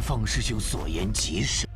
方师兄所言极是。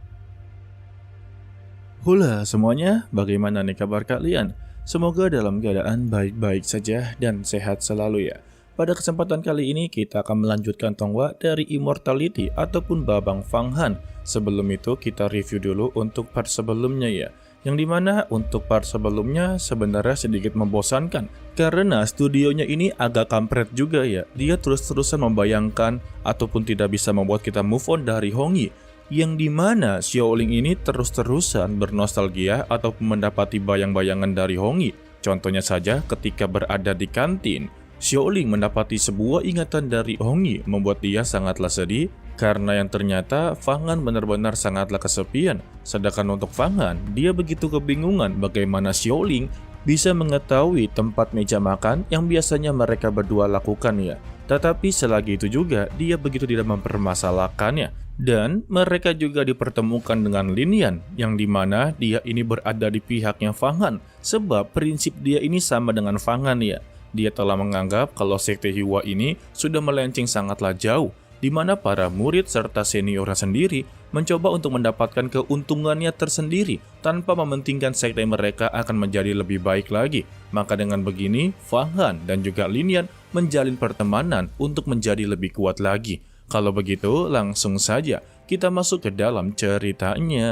Hula semuanya, bagaimana nih kabar kalian? Semoga dalam keadaan baik-baik saja dan sehat selalu ya. Pada kesempatan kali ini kita akan melanjutkan tonggwa dari Immortality ataupun Babang Fanghan. Sebelum itu kita review dulu untuk part sebelumnya ya. Yang dimana untuk part sebelumnya sebenarnya sedikit membosankan. Karena studionya ini agak kampret juga ya. Dia terus-terusan membayangkan ataupun tidak bisa membuat kita move on dari Hongyi. Yang dimana Xiaoling ini terus-terusan bernostalgia ataupun mendapati bayang-bayangan dari Hongyi. Contohnya saja ketika berada di kantin, Xiaoling mendapati sebuah ingatan dari Hongyi membuat dia sangatlah sedih karena yang ternyata Fanghan benar-benar sangatlah kesepian. Sedangkan untuk Fanghan, dia begitu kebingungan bagaimana Xiaoling bisa mengetahui tempat meja makan yang biasanya mereka berdua lakukan ya. Tetapi selagi itu juga dia begitu tidak mempermasalahkannya. Dan mereka juga dipertemukan dengan Lin Yan, yang dimana dia ini berada di pihaknya Fanghan, sebab prinsip dia ini sama dengan Fanghan ya. Dia telah menganggap kalau sekte Hiwa ini sudah melenceng sangatlah jauh, di mana para murid serta seniornya sendiri mencoba untuk mendapatkan keuntungannya tersendiri, tanpa mementingkan sekte mereka akan menjadi lebih baik lagi. Maka dengan begini, Fanghan dan juga Lin Yan menjalin pertemanan untuk menjadi lebih kuat lagi. Kalau begitu, langsung saja kita masuk ke dalam ceritanya.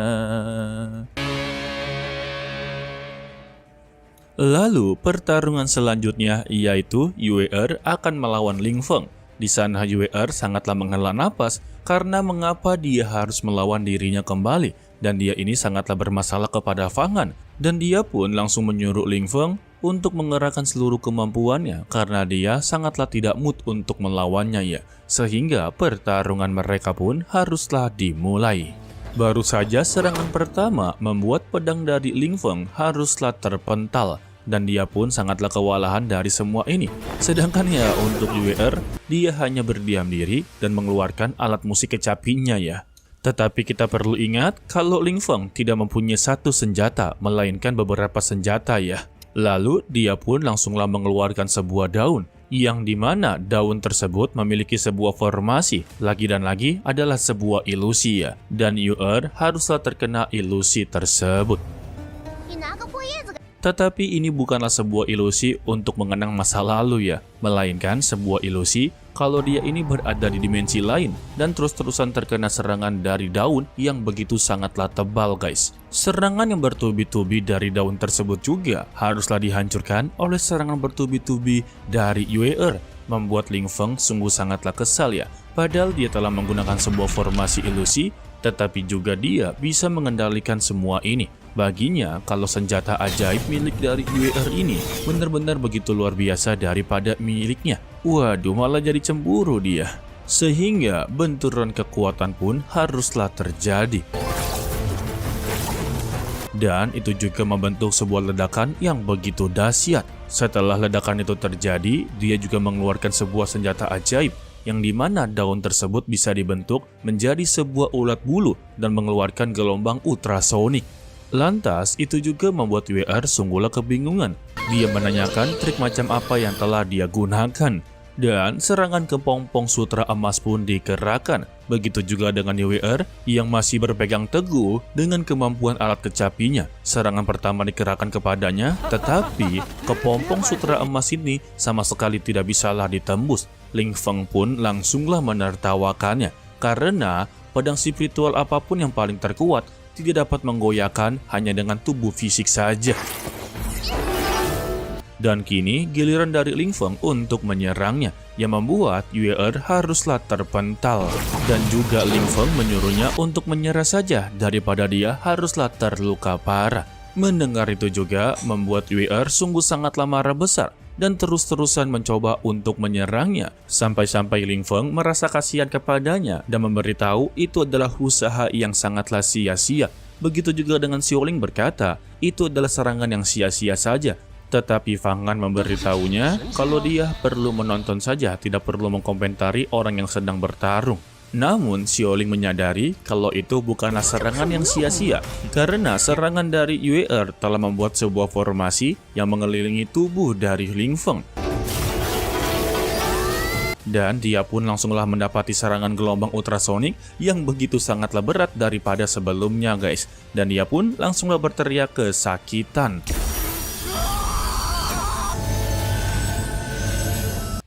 Lalu, pertarungan selanjutnya yaitu Yue akan melawan Ling Feng. Di sana Yue sangatlah menghela napas karena mengapa dia harus melawan dirinya kembali. Dan dia ini sangatlah bermasalah kepada Fanghan. Dan dia pun langsung menyuruh Ling Feng untuk mengerahkan seluruh kemampuannya karena dia sangatlah tidak mood untuk melawannya ya. Sehingga pertarungan mereka pun haruslah dimulai. Baru saja serangan pertama membuat pedang dari Ling Feng haruslah terpental. Dan dia pun sangatlah kewalahan dari semua ini. Sedangkan ya untuk Yue dia hanya berdiam diri dan mengeluarkan alat musik kecapinya ya. Tetapi kita perlu ingat kalau Ling Feng tidak mempunyai satu senjata, melainkan beberapa senjata ya. Lalu dia pun langsunglah mengeluarkan sebuah daun, yang dimana daun tersebut memiliki sebuah formasi, lagi dan lagi adalah sebuah ilusi ya. Dan Yue haruslah terkena ilusi tersebut. Tetapi ini bukanlah sebuah ilusi untuk mengenang masa lalu ya, melainkan sebuah ilusi kalau dia ini berada di dimensi lain dan terus-terusan terkena serangan dari daun yang begitu sangatlah tebal guys. Serangan yang bertubi-tubi dari daun tersebut juga haruslah dihancurkan oleh serangan bertubi-tubi dari Yue membuat Ling Feng sungguh sangatlah kesal ya. Padahal dia telah menggunakan sebuah formasi ilusi, tetapi juga dia bisa mengendalikan semua ini. Baginya, kalau senjata ajaib milik dari Yue ini benar-benar begitu luar biasa daripada miliknya. Waduh, malah jadi cemburu dia. Sehingga benturan kekuatan pun haruslah terjadi. Dan itu juga membentuk sebuah ledakan yang begitu dahsyat. Setelah ledakan itu terjadi, dia juga mengeluarkan sebuah senjata ajaib yang dimana daun tersebut bisa dibentuk menjadi sebuah ulat bulu dan mengeluarkan gelombang ultrasonik. Lantas, itu juga membuat Yue sungguhlah kebingungan. Dia menanyakan trik macam apa yang telah dia gunakan. Dan serangan kepompong sutra emas pun dikerahkan. Begitu juga dengan Yue yang masih berpegang teguh dengan kemampuan alat kecapinya. Serangan pertama dikerahkan kepadanya, tetapi kepompong sutra emas ini sama sekali tidak bisalah ditembus. Ling Feng pun langsunglah menertawakannya. Karena pedang spiritual apapun yang paling terkuat tidak dapat menggoyahkan hanya dengan tubuh fisik saja. Dan kini giliran dari Ling Feng untuk menyerangnya, yang membuat Yue haruslah terpental. Dan juga Ling Feng menyuruhnya untuk menyerah saja daripada dia haruslah terluka parah. Mendengar itu juga membuat Yue sungguh sangatlah marah besar dan terus-terusan mencoba untuk menyerangnya. Sampai-sampai Ling Feng merasa kasihan kepadanya dan memberitahu itu adalah usaha yang sangatlah sia-sia. Begitu juga dengan Xiaoling berkata, itu adalah serangan yang sia-sia saja. Tetapi Fanghan memberitahunya kalau dia perlu menonton saja, tidak perlu mengkomentari orang yang sedang bertarung. Namun Xiaoling menyadari kalau itu bukanlah serangan yang sia-sia, karena serangan dari Yue telah membuat sebuah formasi yang mengelilingi tubuh dari Ling Feng. Dan dia pun langsunglah mendapati serangan gelombang ultrasonik yang begitu sangatlah berat daripada sebelumnya guys. Dan dia pun langsunglah berteriak kesakitan.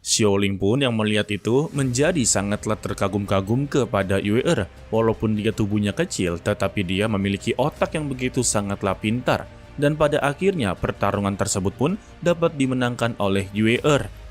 Xiaoling pun yang melihat itu menjadi sangatlah terkagum-kagum kepada Yue. Walaupun dia tubuhnya kecil, tetapi dia memiliki otak yang begitu sangatlah pintar. Dan pada akhirnya pertarungan tersebut pun dapat dimenangkan oleh Yue.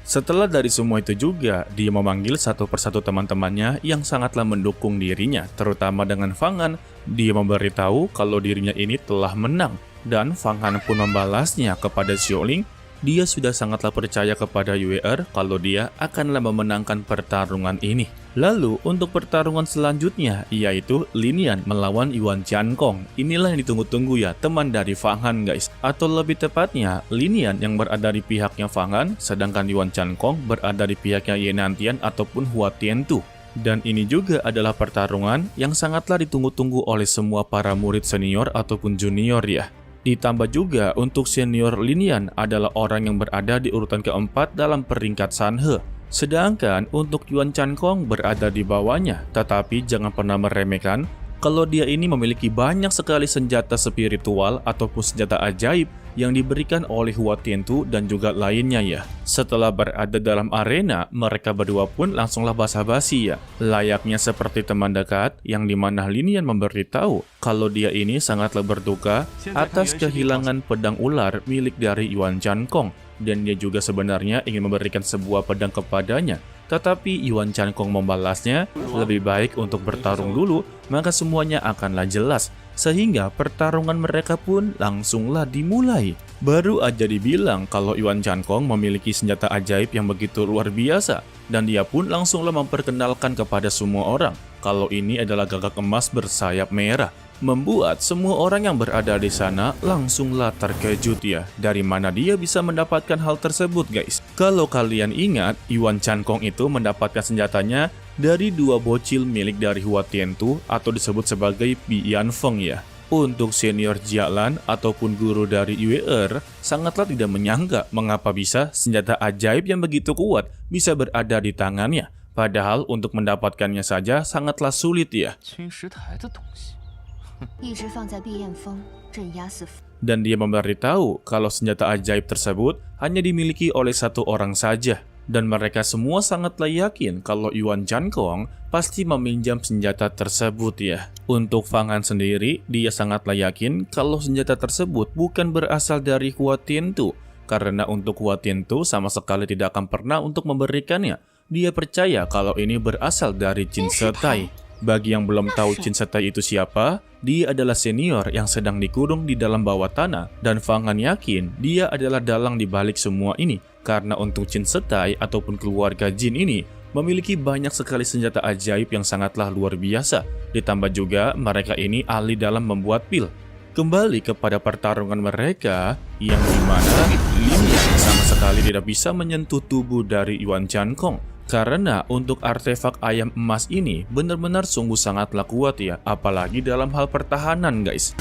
Setelah dari semua itu juga, dia memanggil satu persatu teman-temannya yang sangatlah mendukung dirinya, terutama dengan Fang Han. Dia memberitahu kalau dirinya ini telah menang, dan Fang Han pun membalasnya kepada Xiaoling. Dia sudah sangatlah percaya kepada Yue kalau dia akanlah memenangkan pertarungan ini. Lalu untuk pertarungan selanjutnya, yaitu Lin Yan melawan Yuan Jiankong. Inilah yang ditunggu-tunggu ya, teman dari Fang Han guys. Atau lebih tepatnya, Lin Yan yang berada di pihaknya Fang Han, sedangkan Yuan Jiankong berada di pihaknya Ye Nantian ataupun Hua Tiantu. Dan ini juga adalah pertarungan yang sangatlah ditunggu-tunggu oleh semua para murid senior ataupun junior ya. Ditambah juga untuk senior Lin Yan adalah orang yang berada di urutan keempat dalam peringkat Sanhe. Sedangkan untuk Yuan Jiankong berada di bawahnya. Tetapi jangan pernah meremehkan kalau dia ini memiliki banyak sekali senjata spiritual ataupun senjata ajaib yang diberikan oleh Hua Tiantu dan juga lainnya ya. Setelah berada dalam arena, mereka berdua pun langsunglah basa-basi ya. Layaknya seperti teman dekat yang dimana Lin Yan memberitahu kalau dia ini sangatlah berduka atas kehilangan pedang ular milik dari Yuan Jiankong. Dan dia juga sebenarnya ingin memberikan sebuah pedang kepadanya. Tetapi Yuan Jiankong membalasnya, lebih baik untuk bertarung dulu, maka semuanya akanlah jelas. Sehingga pertarungan mereka pun langsunglah dimulai. Baru aja dibilang kalau Yuan Jiankong memiliki senjata ajaib yang begitu luar biasa. Dan dia pun langsunglah memperkenalkan kepada semua orang kalau ini adalah gagak emas bersayap merah. Membuat semua orang yang berada di sana langsunglah terkejut ya. Dari mana dia bisa mendapatkan hal tersebut guys? Kalau kalian ingat, Yuan Jiankong itu mendapatkan senjatanya dari dua bocil milik dari Hua Tiantu atau disebut sebagai Bi Yanfeng ya. Untuk senior Jialan ataupun guru dari Yue sangatlah tidak menyangka mengapa bisa senjata ajaib yang begitu kuat bisa berada di tangannya. Padahal untuk mendapatkannya saja sangatlah sulit ya. Dan dia memberitahu kalau senjata ajaib tersebut hanya dimiliki oleh satu orang saja. Dan mereka semua sangatlah yakin kalau Yuan Jiankong pasti meminjam senjata tersebut ya. Untuk Fang Han sendiri, dia sangatlah yakin kalau senjata tersebut bukan berasal dari Hua Tiantu. Karena untuk Hua Tiantu sama sekali tidak akan pernah untuk memberikannya. Dia percaya kalau ini berasal dari Jin Setai. Bagi yang belum tahu Jin Setai itu siapa, dia adalah senior yang sedang dikurung di dalam bawah tanah. Dan Fang Han yakin dia adalah dalang di balik semua ini. Karena untuk Jin Setai ataupun keluarga Jin ini memiliki banyak sekali senjata ajaib yang sangatlah luar biasa. Ditambah juga mereka ini ahli dalam membuat pil. Kembali kepada pertarungan mereka yang dimana Lin Yan sama sekali tidak bisa menyentuh tubuh dari Yuan Jiankong. Karena untuk artefak ayam emas ini benar-benar sungguh sangatlah kuat ya, apalagi dalam hal pertahanan guys.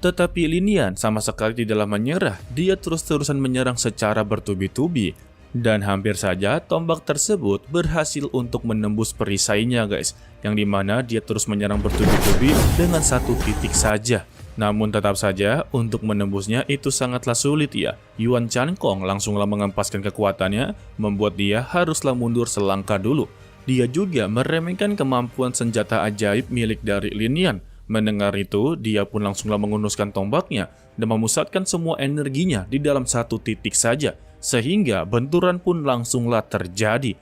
Tetapi Lin Yan sama sekali tidaklah menyerah, dia terus-terusan menyerang secara bertubi-tubi. Dan hampir saja tombak tersebut berhasil untuk menembus perisainya guys. Yang dimana dia terus menyerang bertubi-tubi dengan satu titik saja. Namun tetap saja untuk menembusnya itu sangatlah sulit ya. Yuan Jiankong langsunglah mengempaskan kekuatannya, membuat dia haruslah mundur selangkah dulu. Dia juga meremehkan kemampuan senjata ajaib milik dari Lin Yan. Mendengar itu, dia pun langsunglah mengunuskan tombaknya dan memusatkan semua energinya di dalam satu titik saja. Sehingga benturan pun langsunglah terjadi.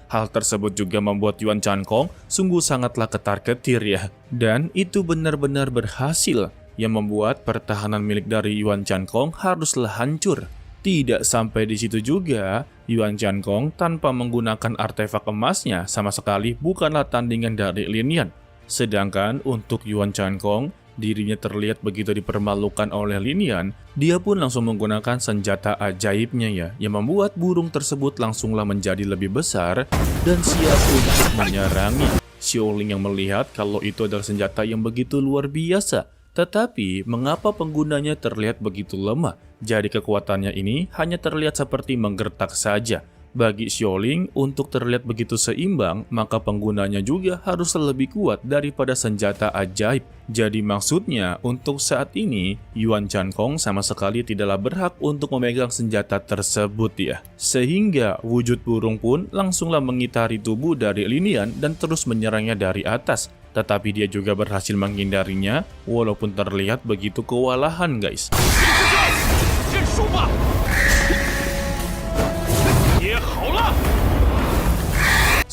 Hal tersebut juga membuat Yuan Jiankong sungguh sangatlah ketar-ketir ya. Dan itu benar-benar berhasil, yang membuat pertahanan milik dari Yuan Jiankong haruslah hancur. Tidak sampai di situ juga, Yuan Jiankong tanpa menggunakan artefak emasnya sama sekali bukanlah tandingan dari Lin Yan. Sedangkan untuk Yuan Jiankong, dirinya terlihat begitu dipermalukan oleh Lin Yan, dia pun langsung menggunakan senjata ajaibnya ya, yang membuat burung tersebut langsunglah menjadi lebih besar dan siap untuk menyerangnya. Xiaoling yang melihat kalau itu adalah senjata yang begitu luar biasa. Tetapi, mengapa penggunanya terlihat begitu lemah? Jadi kekuatannya ini hanya terlihat seperti menggertak saja. Bagi Xiaoling, untuk terlihat begitu seimbang, maka penggunanya juga harus lebih kuat daripada senjata ajaib. Jadi maksudnya, untuk saat ini, Yuan Chankong sama sekali tidaklah berhak untuk memegang senjata tersebut ya. Sehingga wujud burung pun langsunglah mengitari tubuh dari Linian dan terus menyerangnya dari atas. Tetapi dia juga berhasil menghindarinya, walaupun terlihat begitu kewalahan guys.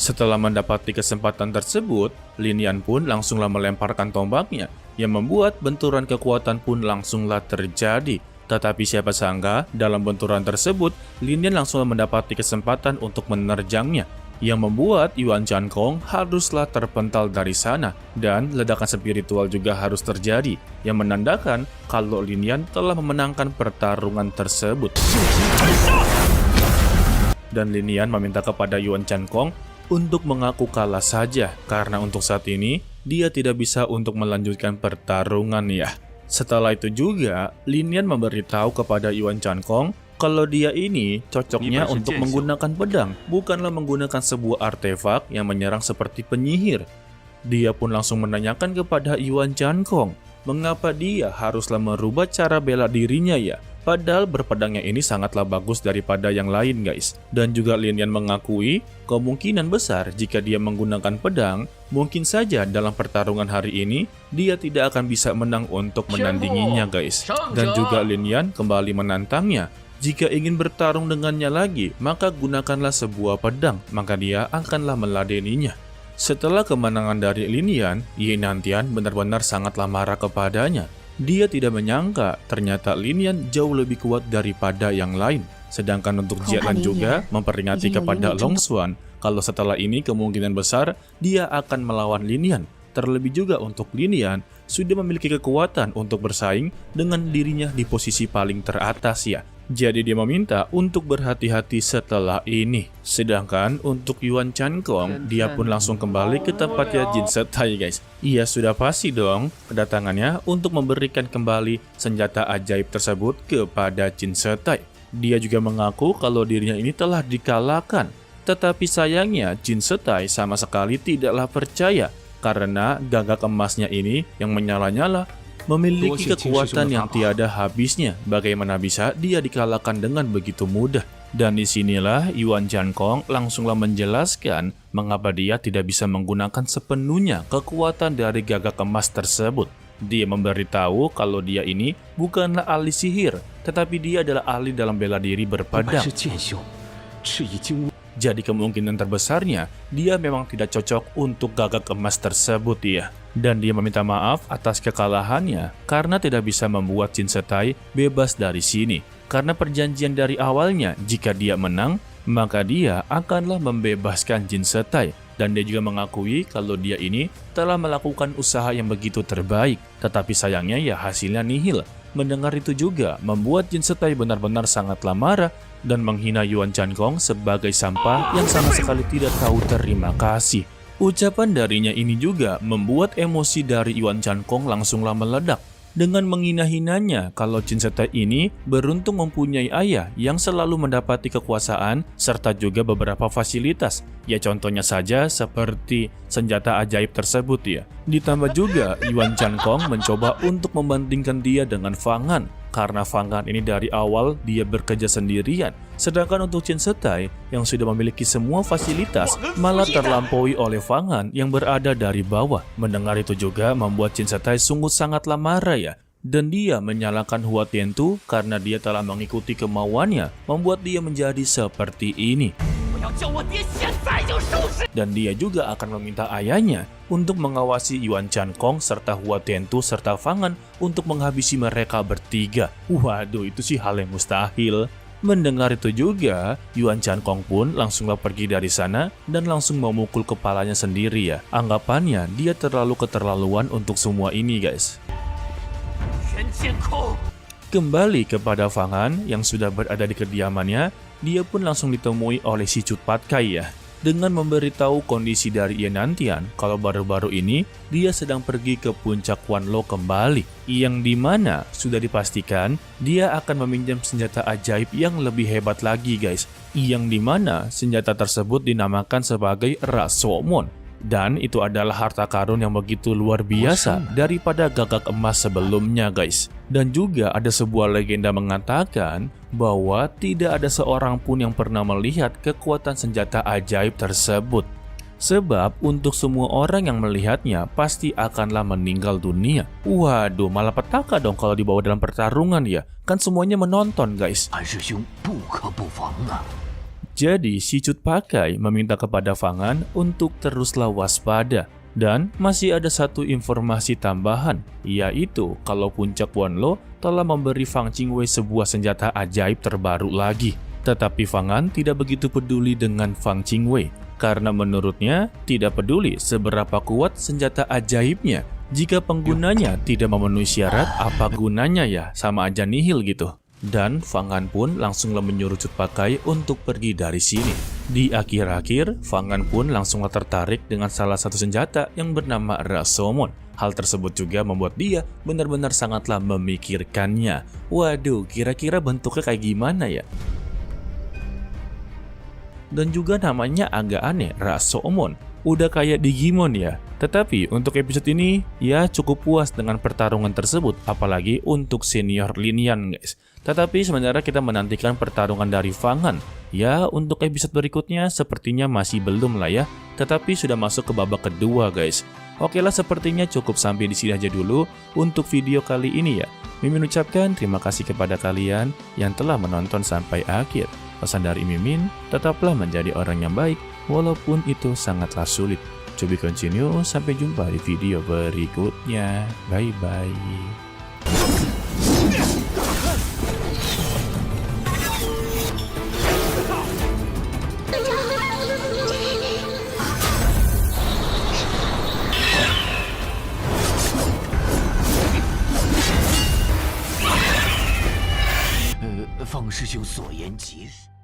Setelah mendapati kesempatan tersebut, Linian pun langsunglah melemparkan tombaknya, yang membuat benturan kekuatan pun langsunglah terjadi. Tetapi siapa sangka, dalam benturan tersebut, Linian langsunglah mendapati kesempatan untuk menerjangnya, yang membuat Yuan Chankong haruslah terpental dari sana, dan ledakan spiritual juga harus terjadi, yang menandakan kalau Linian telah memenangkan pertarungan tersebut. Dan Linian meminta kepada Yuan Chankong untuk mengaku kalah saja, karena untuk saat ini dia tidak bisa untuk melanjutkan pertarungan ya. Setelah itu juga, Linian memberitahu kepada Yuan Chankong kalau dia ini cocoknya untuk menggunakan pedang, bukanlah menggunakan sebuah artefak yang menyerang seperti penyihir. Dia pun langsung menanyakan kepada Yuan Chankong, mengapa dia haruslah merubah cara bela dirinya ya? Padahal berpedangnya ini sangatlah bagus daripada yang lain guys. Dan juga Linian mengakui kemungkinan besar jika dia menggunakan pedang, mungkin saja dalam pertarungan hari ini dia tidak akan bisa menang untuk menandinginya guys. Dan juga Linian kembali menantangnya. Jika ingin bertarung dengannya lagi, maka gunakanlah sebuah pedang, maka dia akanlah meladeninya. Setelah kemenangan dari Linian, Ye Nantian benar-benar sangatlah marah kepadanya. Dia tidak menyangka ternyata Linian jauh lebih kuat daripada yang lain. Sedangkan untuk Jialan juga memperingati kepada Long Xuan kalau setelah ini kemungkinan besar dia akan melawan Linian. Terlebih juga untuk Linian sudah memiliki kekuatan untuk bersaing dengan dirinya di posisi paling teratas ya. Jadi dia meminta untuk berhati-hati setelah ini. Sedangkan untuk Yuan Chankong, dia pun langsung kembali ke tempatnya Jin Setai guys. Ia sudah pasti dong kedatangannya untuk memberikan kembali senjata ajaib tersebut kepada Jin Setai. Dia juga mengaku kalau dirinya ini telah dikalahkan. Tetapi sayangnya Jin Setai sama sekali tidaklah percaya karena gagak emasnya ini yang menyala-nyala memiliki kekuatan yang tiada habisnya. Bagaimana bisa dia dikalahkan dengan begitu mudah? Dan disinilah Yuan Chankong langsunglah menjelaskan mengapa dia tidak bisa menggunakan sepenuhnya kekuatan dari gagak emas tersebut. Dia memberitahu kalau dia ini bukanlah ahli sihir, tetapi dia adalah ahli dalam bela diri berpedang. Jadi kemungkinan terbesarnya dia memang tidak cocok untuk gagak emas tersebut ya. Dan dia meminta maaf atas kekalahannya karena tidak bisa membuat Jin Setai bebas dari sini. Karena perjanjian dari awalnya jika dia menang, maka dia akanlah membebaskan Jin Setai. Dan dia juga mengakui kalau dia ini telah melakukan usaha yang begitu terbaik. Tetapi sayangnya ya hasilnya nihil. Mendengar itu juga membuat Jin Setai benar-benar sangatlah marah dan menghina Yuan Chankong sebagai sampah yang sama sekali tidak tahu terima kasih. Ucapan darinya ini juga membuat emosi dari Yuan Chankong langsunglah meledak dengan menghina-hinanya kalau Jin Setai ini beruntung mempunyai ayah yang selalu mendapati kekuasaan serta juga beberapa fasilitas. Ya contohnya saja seperti senjata ajaib tersebut ya. Ditambah juga Yuan Chankong mencoba untuk membandingkan dia dengan Fang Han. Karena Fang Han ini dari awal dia bekerja sendirian. Sedangkan untuk Jin Setai yang sudah memiliki semua fasilitas malah terlampaui oleh Fang Han yang berada dari bawah. Mendengar itu juga membuat Jin Setai sungguh sangatlah marah ya. Dan dia menyalahkan Hua Tiantu karena dia telah mengikuti kemauannya membuat dia menjadi seperti ini. Dan dia juga akan meminta ayahnya untuk mengawasi Yuan Chankong serta Hua Tiantu serta Fang Han untuk menghabisi mereka bertiga. Waduh, itu sih hal yang mustahil. Mendengar itu juga, Yuan Chankong pun langsunglah pergi dari sana dan langsung memukul kepalanya sendiri ya. Anggapannya dia terlalu keterlaluan untuk semua ini guys. Kembali kepada Fang Han yang sudah berada di kediamannya, dia pun langsung ditemui oleh si Cut Pat Kai ya. dengan memberitahu kondisi dari Yantian kalau baru-baru ini dia sedang pergi ke puncak Wanlo kembali, yang dimana sudah dipastikan dia akan meminjam senjata ajaib yang lebih hebat lagi guys, yang dimana senjata tersebut dinamakan sebagai Rashomon. Dan itu adalah harta karun yang begitu luar biasa daripada gagak emas sebelumnya guys. Dan juga ada sebuah legenda mengatakan bahwa tidak ada seorang pun yang pernah melihat kekuatan senjata ajaib tersebut. Sebab untuk semua orang yang melihatnya pasti akanlah meninggal dunia. Waduh, malah petaka dong kalau dibawa dalam pertarungan ya. Kan semuanya menonton guys. 韩师兄不可不防啊！ Jadi si Cut Pakai meminta kepada Fangan untuk teruslah waspada. Dan masih ada satu informasi tambahan, yaitu kalau puncak Wanlo telah memberi Fang Qingwei sebuah senjata ajaib terbaru lagi. Tetapi Fangan tidak begitu peduli dengan Fang Qingwei, karena menurutnya tidak peduli seberapa kuat senjata ajaibnya. Jika penggunanya tidak memenuhi syarat, apa gunanya ya, sama aja nihil gitu. Dan Fangan pun langsunglah menyuruh Cut Pakai untuk pergi dari sini. Di akhir-akhir, Fangan pun langsunglah tertarik dengan salah satu senjata yang bernama Rashomon. Hal tersebut juga membuat dia benar-benar sangatlah memikirkannya. Waduh, kira-kira bentuknya kayak gimana ya? Dan juga namanya agak aneh, Rashomon. Udah kayak Digimon ya. Tetapi untuk episode ini ya cukup puas dengan pertarungan tersebut, apalagi untuk senior Linian guys. Tetapi sebenarnya kita menantikan pertarungan dari Fangan. Ya untuk episode berikutnya sepertinya masih belum lah ya. Tetapi sudah masuk ke babak kedua guys. Oke lah, sepertinya cukup sampai di sini aja dulu untuk video kali ini ya. Mimin ucapkan terima kasih kepada kalian yang telah menonton sampai akhir. Pesan dari Mimin, tetaplah menjadi orang yang baik walaupun itu sangatlah sulit. To be continue, sampai jumpa di video berikutnya. Bye-bye. 方师兄所言极是。